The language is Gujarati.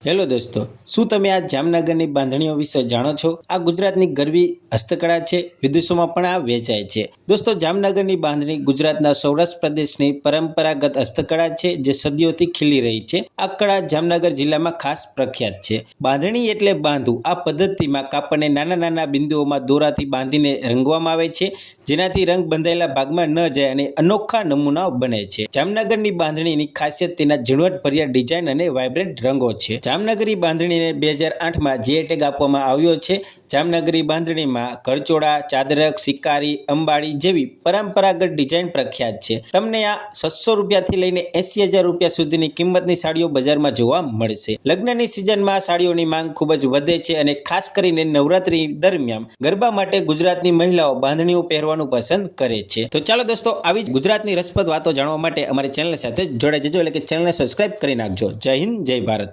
હેલો દોસ્તો, શું તમે આ જામનગરની બાંધણીઓ વિશે જાણો છો? આ ગુજરાતની ગરબી હસ્તકળા છે. વિદેશોમાં પણ આ વેચાય છે. દોસ્તો, જામનગરની બાંધણી ગુજરાતના સૌરાષ્ટ્ર પ્રદેશની પરંપરાગત હસ્તકળા છે, જે સદીઓથી ખીલી રહી છે. આ કળા જામનગર જિલ્લામાં ખાસ પ્રખ્યાત છે. બાંધણી એટલે બાંધવું. આ પદ્ધતિમાં કાપડને નાના નાના બિંદુઓમાં દોરાથી બાંધીને રંગવામાં આવે છે, જેનાથી રંગ બંધાયેલા ભાગમાં ન જાય અને અનોખા નમૂનાઓ બને છે. જામનગરની બાંધણીની ખાસિયત તેના ઝીણવટભર્યા ડિઝાઇન અને વાઇબ્રન્ટ રંગો છે. જામનગરી બાંધણીને 2008માં જીઆઈ ટેગ આપવામાં આવ્યો છે. જામનગરી બાંધણીમાં ઘરચોળા, ચાદરક, શિકારી, અંબાડી જેવી પરંપરાગત ડિઝાઇન પ્રખ્યાત છે. તમને આ 600 રૂપિયાથી લઈને 80,000 રૂપિયા સુધીની કિંમતની સાડીઓ બજારમાં જોવા મળશે. લગ્નની સિઝનમાં આ સાડીઓની માંગ ખૂબ જ વધે છે અને ખાસ કરીને નવરાત્રી દરમિયાન ગરબા માટે ગુજરાતની મહિલાઓ બાંધણીઓ પહેરવાનું પસંદ કરે છે. તો ચાલો દોસ્તો, આવી જ ગુજરાતની રસપ્રદ વાતો જાણવા માટે અમારી ચેનલ સાથે જોડાઈ જજો, એટલે કે ચેનલને સબસ્ક્રાઇબ કરી નાખજો. જય હિન્દ, જય ભારત.